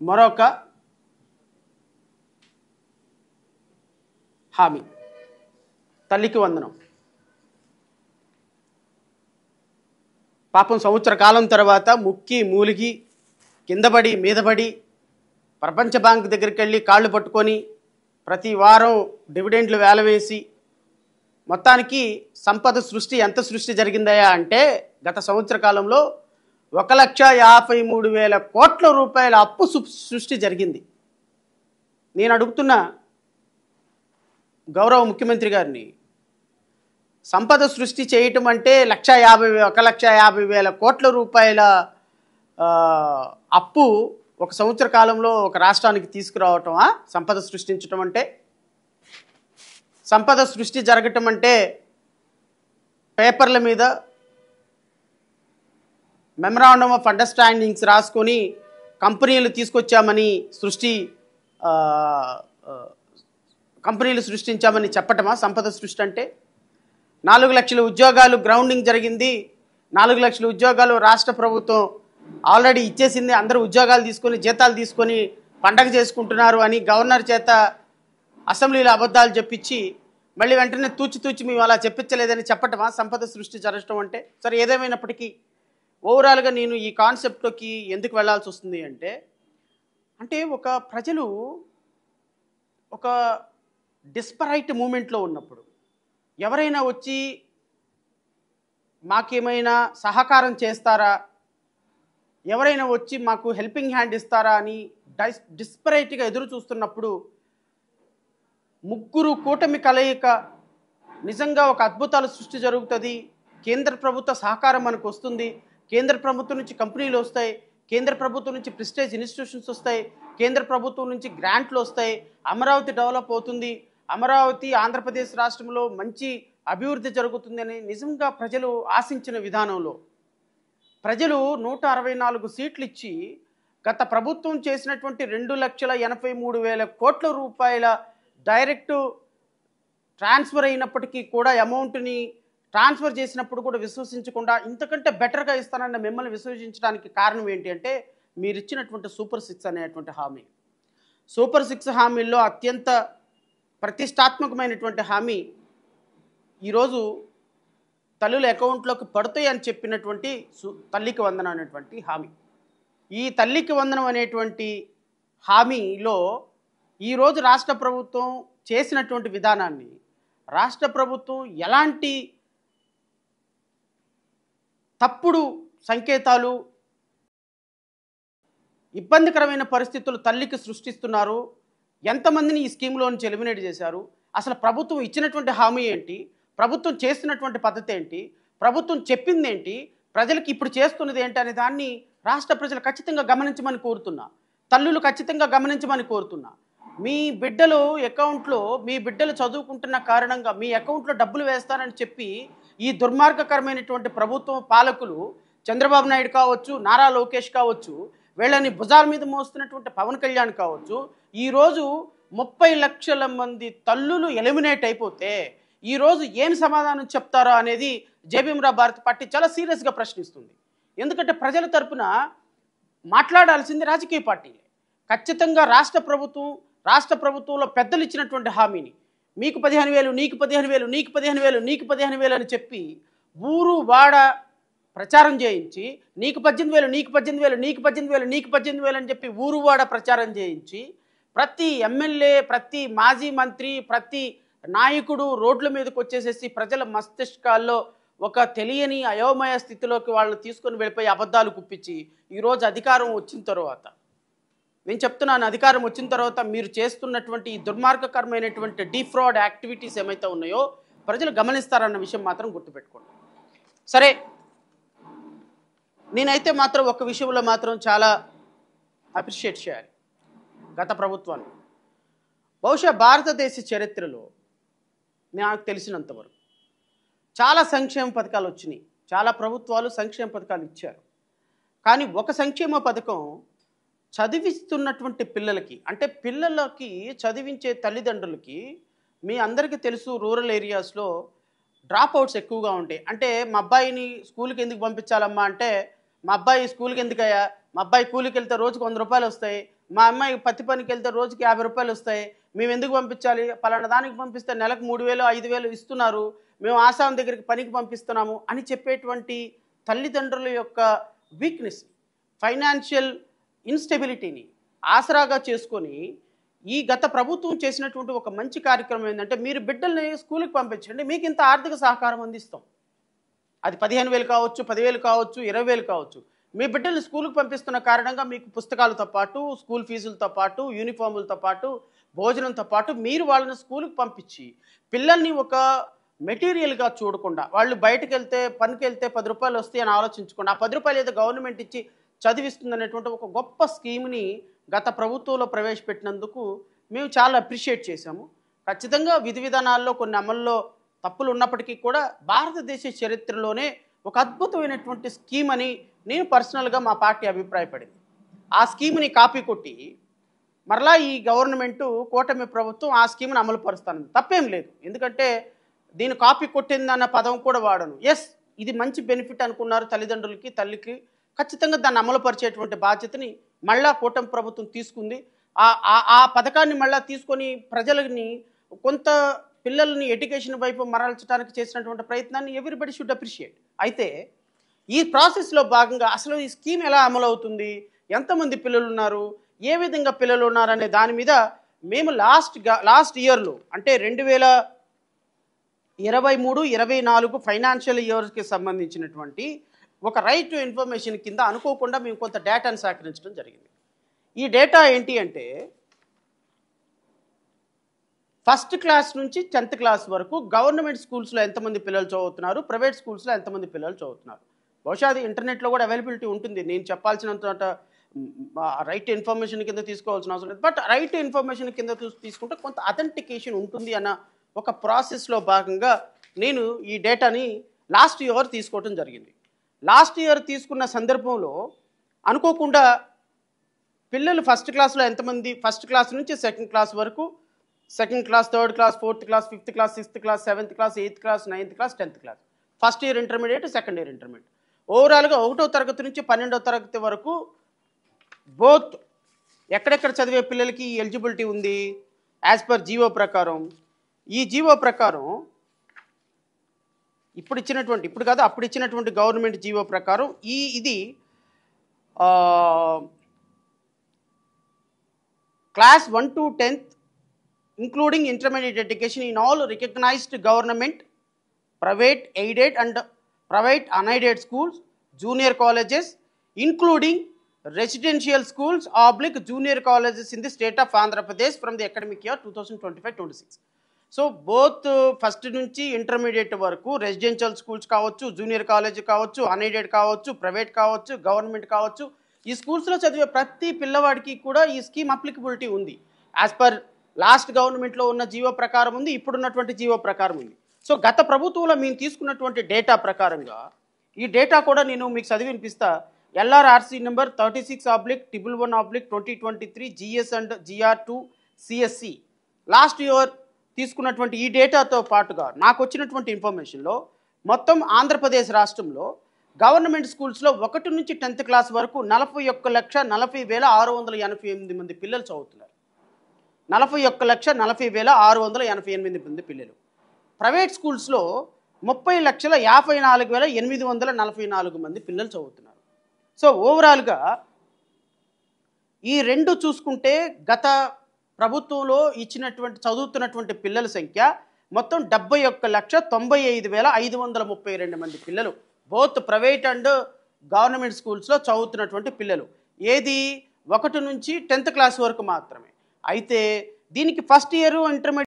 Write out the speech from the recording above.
మరొక హామీ తల్లికి వందనం. పాపం సంవత్సర కాలం తర్వాత ముక్కి మూలిగి కిందపడి మీదపడి ప్రపంచ బ్యాంక్ దగ్గరికి వెళ్ళి కాళ్ళు పట్టుకొని ప్రతి వారం డివిడెండ్లు వేలవేసి మొత్తానికి సంపద సృష్టి ఎంత సృష్టి జరిగిందయా అంటే గత సంవత్సర కాలంలో 1,53,000 కోట్ల రూపాయల అప్పు సృష్టి జరిగింది. నేను అడుగుతున్న గౌరవ ముఖ్యమంత్రి గారిని, సంపద సృష్టి చేయటం అంటే 1,50,000 కోట్ల రూపాయల అప్పు ఒక సంవత్సర కాలంలో ఒక రాష్ట్రానికి తీసుకురావటమా సంపద సృష్టించటం అంటే? సంపద సృష్టి జరగటం అంటే పేపర్ల మీద మెమరాండమ్ ఆఫ్ అండర్స్టాండింగ్స్ రాసుకొని కంపెనీలు తీసుకొచ్చామని కంపెనీలు సృష్టించామని చెప్పటమా సంపద సృష్టి అంటే? 4 లక్షల ఉద్యోగాలు గ్రౌండింగ్ జరిగింది. 4 లక్షల ఉద్యోగాలు రాష్ట్ర ప్రభుత్వం ఆల్రెడీ ఇచ్చేసింది. అందరూ ఉద్యోగాలు తీసుకొని జీతాలు తీసుకొని పండగ చేసుకుంటున్నారు అని గవర్నర్ చేత అసెంబ్లీలో అబద్ధాలు చెప్పించి మళ్ళీ వెంటనే తూచి మేము అలా చెప్పించలేదని చెప్పటమా సంపద సృష్టి జరగటం అంటే? సరే, ఏదేమైనప్పటికీ ఓవరాల్గా నేను ఈ కాన్సెప్ట్లోకి ఎందుకు వెళ్ళాల్సి వస్తుంది అంటే ప్రజలు ఒక డిస్పరైట్ మూమెంట్లో ఉన్నప్పుడు ఎవరైనా వచ్చి మాకేమైనా సహకారం చేస్తారా, ఎవరైనా వచ్చి మాకు హెల్పింగ్ హ్యాండ్ ఇస్తారా అని డిస్పరైట్గా ఎదురు చూస్తున్నప్పుడు ముగ్గురు కూటమి కలయిక నిజంగా ఒక అద్భుతాల సృష్టి జరుగుతుంది. కేంద్ర ప్రభుత్వ సహకారం మనకు వస్తుంది. కేంద్ర ప్రభుత్వం నుంచి కంపెనీలు వస్తాయి, కేంద్ర ప్రభుత్వం నుంచి ప్రెస్టేజ్ ఇన్స్టిట్యూషన్స్ వస్తాయి, కేంద్ర ప్రభుత్వం నుంచి గ్రాంట్లు వస్తాయి, అమరావతి డెవలప్ అవుతుంది, అమరావతి ఆంధ్రప్రదేశ్ రాష్ట్రంలో మంచి అభివృద్ధి జరుగుతుందని నిజంగా ప్రజలు ఆశించిన విధానంలో ప్రజలు 164 సీట్లు ఇచ్చి గత ప్రభుత్వం చేసినటువంటి 2,83,000 కోట్ల రూపాయల డైరెక్ట్ ట్రాన్స్ఫర్ అయినప్పటికీ కూడా అమౌంట్ని ట్రాన్స్ఫర్ చేసినప్పుడు కూడా విశ్వసించకుండా ఇంతకంటే బెటర్గా ఇస్తానన్న మిమ్మల్ని విశ్వసించడానికి కారణం ఏంటి అంటే మీరు ఇచ్చినటువంటి సూపర్ 6 అనేటువంటి హామీ. సూపర్ 6 హామీల్లో అత్యంత ప్రతిష్టాత్మకమైనటువంటి హామీ ఈరోజు తల్లుల అకౌంట్లోకి పడతాయి అని చెప్పినటువంటి తల్లికి వందనం అనేటువంటి హామీ. ఈ తల్లికి వందనం అనేటువంటి హామీలో ఈరోజు రాష్ట్ర ప్రభుత్వం చేసినటువంటి విధానాన్ని రాష్ట్ర ప్రభుత్వం ఎలాంటి తప్పుడు సంకేతాలు, ఇబ్బందికరమైన పరిస్థితులు తల్లికి సృష్టిస్తున్నారు, ఎంతమందిని ఈ స్కీమ్లో నుంచి ఎలిమినేట్ చేశారు, అసలు ప్రభుత్వం ఇచ్చినటువంటి హామీ ఏంటి, ప్రభుత్వం చేస్తున్నటువంటి పద్ధతి ఏంటి, ప్రభుత్వం చెప్పింది ఏంటి, ప్రజలకు ఇప్పుడు చేస్తున్నది ఏంటి అనే దాన్ని రాష్ట్ర ప్రజలు ఖచ్చితంగా గమనించమని కోరుతున్నా, తల్లులు ఖచ్చితంగా గమనించమని కోరుతున్నా. మీ బిడ్డలు అకౌంట్లో మీ బిడ్డలు చదువుకుంటున్న కారణంగా మీ అకౌంట్లో డబ్బులు వేస్తానని చెప్పి ఈ దుర్మార్గకరమైనటువంటి ప్రభుత్వం పాలకులు చంద్రబాబు నాయుడు కావచ్చు, నారా లోకేష్ కావచ్చు, వీళ్ళని భుజాల మీద మోస్తున్నటువంటి పవన్ కళ్యాణ్ కావచ్చు, ఈరోజు 30 లక్షల మంది తల్లులు ఎలిమినేట్ అయిపోతే ఈరోజు ఏం సమాధానం చెప్తారో అనేది జేబీఎంరావు భారతి పార్టీ చాలా సీరియస్గా ప్రశ్నిస్తుంది. ఎందుకంటే ప్రజల తరపున మాట్లాడాల్సింది రాజకీయ పార్టీలే. ఖచ్చితంగా రాష్ట్ర ప్రభుత్వంలో పెద్దలు ఇచ్చినటువంటి హామీని మీకు 15,000, నీకు 15,000, నీకు 15,000, నీకు 15,000 అని చెప్పి ఊరు వాడ ప్రచారం చేయించి నీకు 18,000, నీకు 18,000, నీకు 18,000, నీకు 18,000 అని చెప్పి ఊరు వాడ ప్రచారం చేయించి ప్రతి ఎమ్మెల్యే, ప్రతి మాజీ మంత్రి, ప్రతి నాయకుడు రోడ్ల మీదకి వచ్చేసేసి ప్రజల మస్తిష్కాల్లో ఒక తెలియని అయోమయ స్థితిలోకి వాళ్ళని తీసుకొని వెళ్ళిపోయి అబద్ధాలు కుప్పించి ఈరోజు అధికారం వచ్చిన తర్వాత నేను చెప్తున్నాను, అధికారం వచ్చిన తర్వాత మీరు చేస్తున్నటువంటి ఈ దుర్మార్గకరమైనటువంటి డీఫ్రాడ్ యాక్టివిటీస్ ఏమైతే ఉన్నాయో ప్రజలు గమనిస్తారన్న విషయం మాత్రం గుర్తుపెట్టుకోండి. సరే, నేనైతే మాత్రం ఒక విషయంలో మాత్రం చాలా అప్రిషియేట్ చేయాలి గత ప్రభుత్వాన్ని. బహుశా భారతదేశ చరిత్రలో నాకు తెలిసినంతవరకు చాలా సంక్షేమ పథకాలు వచ్చినాయి, చాలా ప్రభుత్వాలు సంక్షేమ పథకాలు ఇచ్చారు. కానీ ఒక సంక్షేమ పథకం చదివిస్తున్నటువంటి పిల్లలకి, అంటే పిల్లలకి చదివించే తల్లిదండ్రులకి, మీ అందరికీ తెలుసు రూరల్ ఏరియాస్లో డ్రాప్ అవుట్స్ ఎక్కువగా ఉంటాయి. అంటే మా అబ్బాయిని స్కూల్కి ఎందుకు పంపించాలమ్మా అంటే, మా అబ్బాయి స్కూల్కి ఎందుకయ్యా, మా అబ్బాయి కూలికి వెళ్తే రోజుకు 100 రూపాయలు వస్తాయి, మా అమ్మాయి పత్తి పనికి వెళ్తే రోజుకి 50 రూపాయలు వస్తాయి, మేము ఎందుకు పంపించాలి, పలానా దానికి పంపిస్తే నెలకు 3000 5000 ఇస్తున్నారు, మేము ఆసాం దగ్గరికి పనికి పంపిస్తున్నాము అని చెప్పేటువంటి తల్లిదండ్రుల యొక్క వీక్నెస్, ఫైనాన్షియల్ ఇన్స్టెబిలిటీని ఆసరాగా చేసుకొని ఈ గత ప్రభుత్వం చేసినటువంటి ఒక మంచి కార్యక్రమం ఏంటంటే, మీరు బిడ్డల్ని స్కూల్కి పంపించండి, మీకు ఇంత ఆర్థిక సహకారం అందిస్తాం. అది 15,000 కావచ్చు, 10,000 కావచ్చు, 20,000 కావచ్చు. మీ బిడ్డల్ని స్కూల్కి పంపిస్తున్న కారణంగా మీకు పుస్తకాలతో పాటు, స్కూల్ ఫీజులతో పాటు, యూనిఫాములతో పాటు, భోజనంతో పాటు మీరు వాళ్ళని స్కూల్కి పంపించి పిల్లల్ని ఒక మెటీరియల్గా చూడకుండా, వాళ్ళు బయటకు వెళ్తే పనికి వెళ్తే 10 రూపాయలు వస్తాయి అని ఆలోచించకుండా, ఆ 10 రూపాయలు ఏదో గవర్నమెంట్ ఇచ్చి చదివిస్తుంది అనేటువంటి ఒక గొప్ప స్కీమ్ని గత ప్రభుత్వంలో ప్రవేశపెట్టినందుకు మేము చాలా అప్రిషియేట్ చేశాము. ఖచ్చితంగా విధి విధానాల్లో కొన్ని అమల్లో తప్పులు ఉన్నప్పటికీ కూడా భారతదేశ చరిత్రలోనే ఒక అద్భుతమైనటువంటి స్కీమ్ అని నేను పర్సనల్గా మా పార్టీ అభిప్రాయపడింది. ఆ స్కీమ్ని కాపీ కొట్టి మరలా ఈ గవర్నమెంటు కూటమి ప్రభుత్వం ఆ స్కీమ్ని అమలు పరుస్తాను. తప్పేం లేదు, ఎందుకంటే దీన్ని కాపీ కొట్టిందన్న పదం కూడా వాడను. ఎస్, ఇది మంచి బెనిఫిట్ అనుకున్నారు తల్లిదండ్రులకి, తల్లికి. ఖచ్చితంగా దాన్ని అమలు పరిచేటువంటి బాధ్యతని మళ్ళా కూటమి ప్రభుత్వం తీసుకుంది. ఆ పథకాన్ని మళ్ళా తీసుకొని ప్రజలని కొంత పిల్లల్ని ఎడ్యుకేషన్ వైపు మరల్చడానికి చేసినటువంటి ప్రయత్నాన్ని ఎవ్రీబడి షుడ్ అప్రిషియేట్. అయితే ఈ ప్రాసెస్లో భాగంగా అసలు ఈ స్కీమ్ ఎలా అమలు అవుతుంది, ఎంతమంది పిల్లలు ఉన్నారు, ఏ విధంగా పిల్లలు ఉన్నారనే దాని మీద మేము లాస్ట్ ఇయర్లో అంటే 2023-24 ఫైనాన్షియల్ ఇయర్స్కి సంబంధించినటువంటి ఒక రైట్ టు ఇన్ఫర్మేషన్ కింద అనుకోకుండా మేము కొంత డేటాను సేకరించడం జరిగింది. ఈ డేటా ఏంటి అంటే, ఫస్ట్ క్లాస్ నుంచి 10th క్లాస్ వరకు గవర్నమెంట్ స్కూల్స్లో ఎంతమంది పిల్లలు చదువుతున్నారు, ప్రైవేట్ స్కూల్స్లో ఎంతమంది పిల్లలు చదువుతున్నారు. బహుశా అది ఇంటర్నెట్లో కూడా అవైలబిలిటీ ఉంటుంది, నేను చెప్పాల్సినంత రైట్ ఇన్ఫర్మేషన్ కింద తీసుకోవాల్సిన అవసరం లేదు. బట్ రైట్ ఇన్ఫర్మేషన్ కింద తీసుకుంటే కొంత అథెంటికేషన్ ఉంటుంది అన్న ఒక ప్రాసెస్లో భాగంగా నేను ఈ డేటాని లాస్ట్ ఇయర్ తీసుకోవడం జరిగింది. లాస్ట్ ఇయర్ తీసుకున్న సందర్భంలో అనుకోకుండా పిల్లలు ఫస్ట్ క్లాస్లో ఎంతమంది, ఫస్ట్ క్లాస్ నుంచి 2nd క్లాస్ వరకు, 2nd class, 3rd class, 4th class, 5th class, 6th class, 7th class, 8th class, 9th class, 10th class, first year intermediate, second year intermediate, ఓవరాల్గా 1వ తరగతి నుంచి 12వ తరగతి వరకు బోత్ ఎక్కడెక్కడ చదివే పిల్లలకి ఎలిజిబిలిటీ ఉంది యాజ్ పర్ జీవో ప్రకారం. ఈ జీవో ప్రకారం ఇప్పుడు కాదు అప్పుడు ఇచ్చినటువంటి గవర్నమెంట్ జీవో ప్రకారం ఇది class 1 to 10th including intermediate education in all recognized government, private, aided and private unaided schools, junior colleges, including residential schools / junior colleges in the state of Andhra Pradesh from the academic year 2025-26. So both first నుంచి intermediate వరకు residential schools కావచ్చు, junior college కావచ్చు, unaided కావచ్చు, private కావచ్చు, government కావచ్చు, ఈ స్కూల్స్లో చదివే ప్రతి పిల్లవాడికి కూడా ఈ స్కీమ్ అప్లికబిలిటీ ఉంది. యాజ్ పర్ లాస్ట్ గవర్నమెంట్లో ఉన్న జీవో ప్రకారం ఉంది, ఇప్పుడున్నటువంటి జీవో ప్రకారం ఉంది. సో గత ప్రభుత్వంలో మేము తీసుకున్నటువంటి డేటా ప్రకారంగా ఈ డేటా కూడా నేను మీకు చదివి వినిపిస్తా. LRRC number 36/111/2023 GS and GR2 CSC last year తీసుకున్నటువంటి ఈ డేటాతో పాటుగా నాకు వచ్చినటువంటి ఇన్ఫర్మేషన్లో మొత్తం ఆంధ్రప్రదేశ్ రాష్ట్రంలో గవర్నమెంట్ స్కూల్స్లో 1 నుంచి 10th క్లాస్ వరకు 41,40,688 మంది పిల్లలు చదువుతున్నారు. 41,40,688 మంది పిల్లలు. ప్రైవేట్ స్కూల్స్లో 30,54,844 మంది పిల్లలు చదువుతున్నారు. సో ఓవరాల్గా ఈ రెండు చూసుకుంటే గత ప్రభుత్వంలో ఇచ్చినటువంటి చదువుతున్నటువంటి పిల్లల సంఖ్య మొత్తం 71,95,532 మంది పిల్లలు, బోత్ ప్రైవేట్ అండ్ గవర్నమెంట్ స్కూల్స్లో చదువుతున్నటువంటి పిల్లలు. ఏది 1 నుంచి 10th క్లాస్ వరకు మాత్రమే. అయితే దీనికి ఫస్ట్ ఇయర్ ఇంటర్మీడియట్